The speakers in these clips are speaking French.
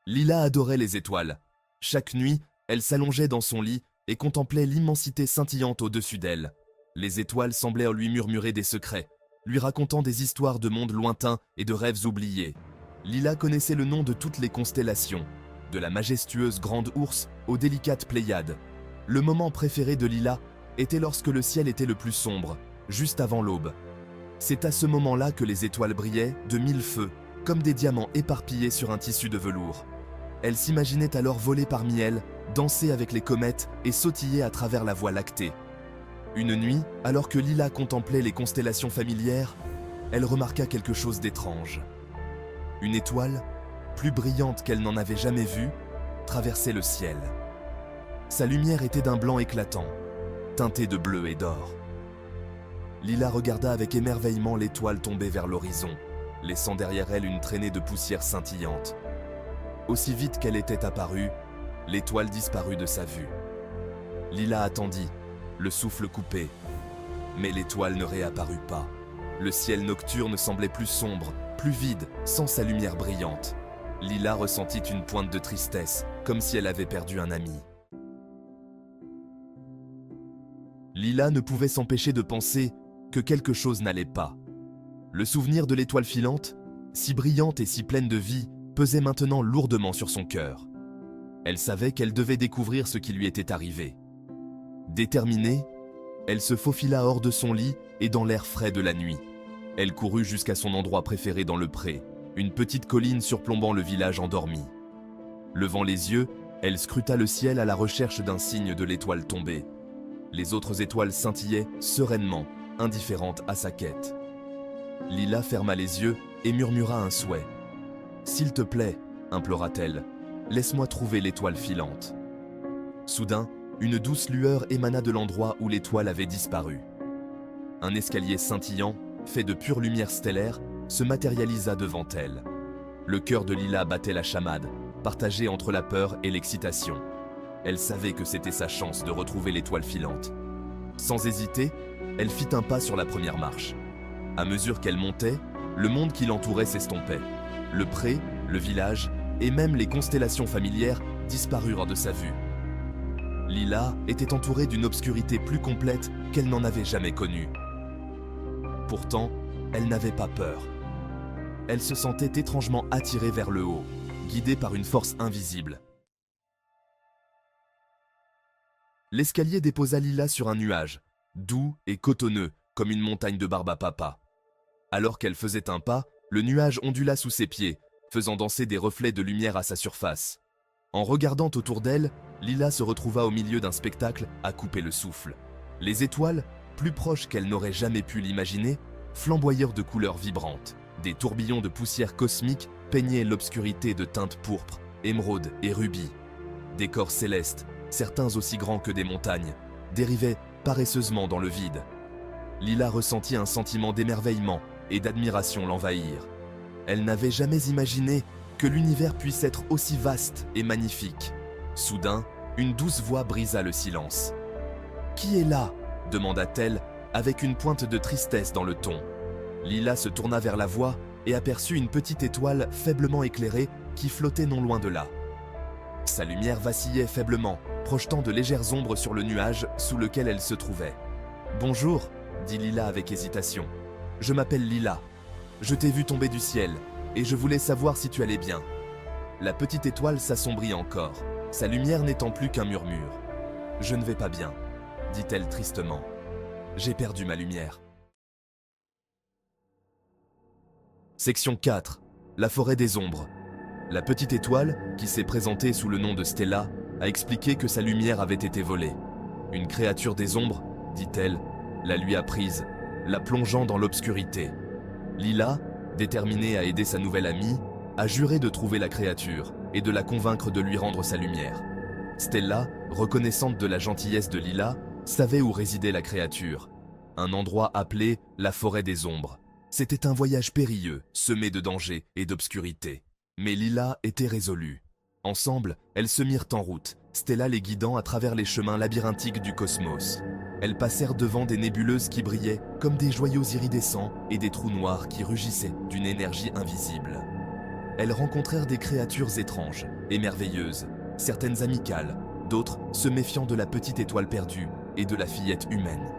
Lila adorait les étoiles. Chaque nuit, elle s'allongeait dans son lit et contemplait l'immensité scintillante au-dessus d'elle. Les étoiles semblaient lui murmurer des secrets, lui racontant des histoires de mondes lointains et de rêves oubliés. Lila connaissait le nom de toutes les constellations, de la majestueuse Grande Ourse aux délicates Pléiades. Le moment préféré de Lila était lorsque le ciel était le plus sombre, juste avant l'aube. C'est à ce moment-là que les étoiles brillaient de mille feux, comme des diamants éparpillés sur un tissu de velours. Elle s'imaginait alors voler parmi elles, danser avec les comètes et sautiller à travers la Voie lactée. Une nuit, alors que Lila contemplait les constellations familières, elle remarqua quelque chose d'étrange. Une étoile, plus brillante qu'elle n'en avait jamais vue, traversait le ciel. Sa lumière était d'un blanc éclatant, teinté de bleu et d'or. Lila regarda avec émerveillement l'étoile tomber vers l'horizon, laissant derrière elle une traînée de poussière scintillante. Aussi vite qu'elle était apparue, l'étoile disparut de sa vue. Lila attendit, le souffle coupé. Mais l'étoile ne réapparut pas. Le ciel nocturne semblait plus sombre, plus vide, sans sa lumière brillante. Lila ressentit une pointe de tristesse, comme si elle avait perdu un ami. Lila ne pouvait s'empêcher de penser que quelque chose n'allait pas. Le souvenir de l'étoile filante, si brillante et si pleine de vie, pesait maintenant lourdement sur son cœur. Elle savait qu'elle devait découvrir ce qui lui était arrivé. Déterminée, elle se faufila hors de son lit et dans l'air frais de la nuit. Elle courut jusqu'à son endroit préféré dans le pré, une petite colline surplombant le village endormi. Levant les yeux, elle scruta le ciel à la recherche d'un signe de l'étoile tombée. Les autres étoiles scintillaient sereinement, indifférentes à sa quête. Lila ferma les yeux et murmura un souhait. « S'il te plaît, implora-t-elle, laisse-moi trouver l'étoile filante. » Soudain, une douce lueur émana de l'endroit où l'étoile avait disparu. Un escalier scintillant, fait de pure lumière stellaire, se matérialisa devant elle. Le cœur de Lila battait la chamade, partagé entre la peur et l'excitation. Elle savait que c'était sa chance de retrouver l'étoile filante. Sans hésiter, elle fit un pas sur la première marche. À mesure qu'elle montait, le monde qui l'entourait s'estompait. Le pré, le village et même les constellations familières disparurent de sa vue. Lila était entourée d'une obscurité plus complète qu'elle n'en avait jamais connue. Pourtant, elle n'avait pas peur. Elle se sentait étrangement attirée vers le haut, guidée par une force invisible. L'escalier déposa Lila sur un nuage, doux et cotonneux, comme une montagne de barbe à papa. Alors qu'elle faisait un pas, le nuage ondula sous ses pieds, faisant danser des reflets de lumière à sa surface. En regardant autour d'elle, Lila se retrouva au milieu d'un spectacle à couper le souffle. Les étoiles, plus proches qu'elle n'aurait jamais pu l'imaginer, flamboyèrent de couleurs vibrantes. Des tourbillons de poussière cosmique peignaient l'obscurité de teintes pourpres, émeraudes et rubis. Des corps célestes, certains aussi grands que des montagnes, dérivaient paresseusement dans le vide. Lila ressentit un sentiment d'émerveillement et d'admiration l'envahir. Elle n'avait jamais imaginé que l'univers puisse être aussi vaste et magnifique. Soudain, une douce voix brisa le silence. « Qui est là ?» demanda-t-elle avec une pointe de tristesse dans le ton. Lila se tourna vers la voix et aperçut une petite étoile faiblement éclairée qui flottait non loin de là. Sa lumière vacillait faiblement, projetant de légères ombres sur le nuage sous lequel elle se trouvait. « Bonjour » dit Lila avec hésitation. « Je m'appelle Lila. Je t'ai vu tomber du ciel et je voulais savoir si tu allais bien. » La petite étoile s'assombrit encore, sa lumière n'étant plus qu'un murmure. « Je ne vais pas bien » dit-elle tristement. « J'ai perdu ma lumière. » Section 4. La forêt des ombres. La petite étoile, qui s'est présentée sous le nom de Stella, a expliqué que sa lumière avait été volée. Une créature des ombres, dit-elle, la lui a prise, la plongeant dans l'obscurité. Lila, déterminée à aider sa nouvelle amie, a juré de trouver la créature et de la convaincre de lui rendre sa lumière. Stella, reconnaissante de la gentillesse de Lila, savait où résidait la créature, un endroit appelé la forêt des ombres. C'était un voyage périlleux, semé de dangers et d'obscurité. Mais Lila était résolue. Ensemble, elles se mirent en route, Stella les guidant à travers les chemins labyrinthiques du cosmos. Elles passèrent devant des nébuleuses qui brillaient comme des joyaux iridescents et des trous noirs qui rugissaient d'une énergie invisible. elles rencontrèrent des créatures étranges et merveilleuses, certaines amicales, d'autres se méfiant de la petite étoile perdue et de la fillette humaine.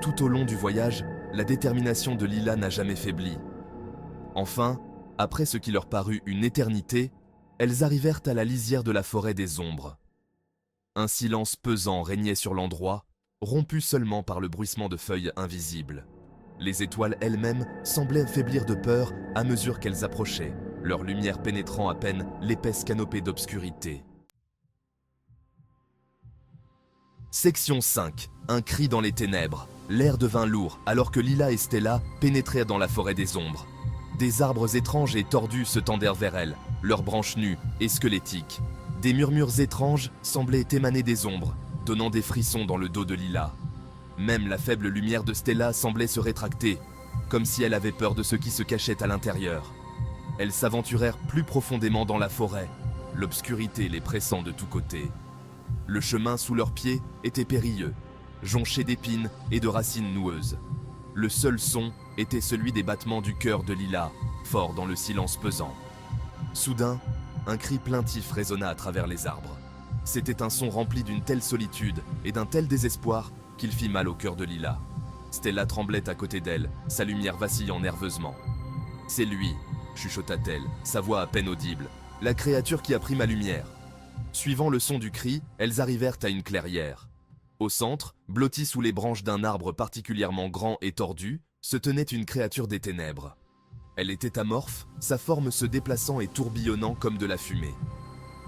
Tout au long du voyage, la détermination de Lila n'a jamais faibli. Enfin, après ce qui leur parut une éternité, elles arrivèrent à la lisière de la forêt des ombres. Un silence pesant régnait sur l'endroit, rompu seulement par le bruissement de feuilles invisibles. Les étoiles elles-mêmes semblaient faiblir de peur à mesure qu'elles approchaient, leur lumière pénétrant à peine l'épaisse canopée d'obscurité. Section 5. Un cri dans les ténèbres. L'air devint lourd alors que Lila et Stella pénétrèrent dans la forêt des ombres. Des arbres étranges et tordus se tendèrent vers elles, leurs branches nues et squelettiques. Des murmures étranges semblaient émaner des ombres, donnant des frissons dans le dos de Lila. Même la faible lumière de Stella semblait se rétracter, comme si elle avait peur de ce qui se cachait à l'intérieur. Elles s'aventurèrent plus profondément dans la forêt, l'obscurité les pressant de tous côtés. Le chemin sous leurs pieds était périlleux, jonché d'épines et de racines noueuses. Le seul son était celui des battements du cœur de Lila, fort dans le silence pesant. Soudain, un cri plaintif résonna à travers les arbres. C'était un son rempli d'une telle solitude et d'un tel désespoir qu'il fit mal au cœur de Lila. Stella tremblait à côté d'elle, sa lumière vacillant nerveusement. « C'est lui !» chuchota-t-elle, sa voix à peine audible. « La créature qui a pris ma lumière !» Suivant le son du cri, elles arrivèrent à une clairière. Au centre, blottie sous les branches d'un arbre particulièrement grand et tordu, se tenait une créature des ténèbres. Elle était amorphe, sa forme se déplaçant et tourbillonnant comme de la fumée.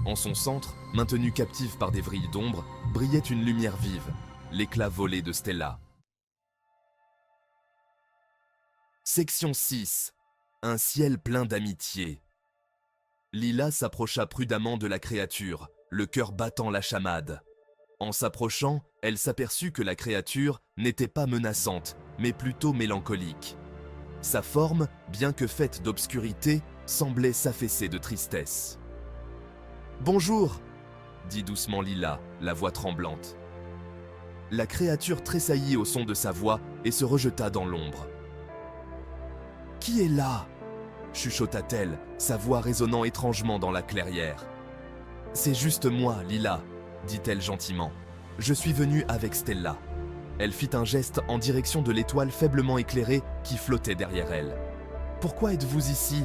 En son centre, maintenue captive par des vrilles d'ombre, brillait une lumière vive, l'éclat volé de Stella. Section 6. Un ciel plein d'amitié. Lila s'approcha prudemment de la créature, le cœur battant la chamade. En s'approchant, elle s'aperçut que la créature n'était pas menaçante, mais plutôt mélancolique. Sa forme, bien que faite d'obscurité, semblait s'affaisser de tristesse. « Bonjour !» dit doucement Lila, la voix tremblante. La créature tressaillit au son de sa voix et se rejeta dans l'ombre. « Qui est là ?» chuchota-t-elle, sa voix résonnant étrangement dans la clairière. « C'est juste moi, Lila, » dit-elle gentiment. « Je suis venue avec Stella. » Elle fit un geste en direction de l'étoile faiblement éclairée qui flottait derrière elle. « Pourquoi êtes-vous ici ?»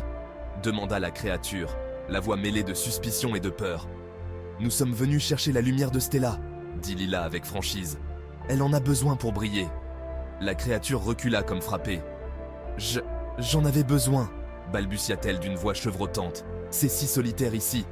demanda la créature, la voix mêlée de suspicion et de peur. « Nous sommes venus chercher la lumière de Stella, » dit Lila avec franchise. « Elle en a besoin pour briller. » La créature recula comme frappée. « J'en avais besoin, » balbutia-t-elle d'une voix chevrotante. « C'est si solitaire ici.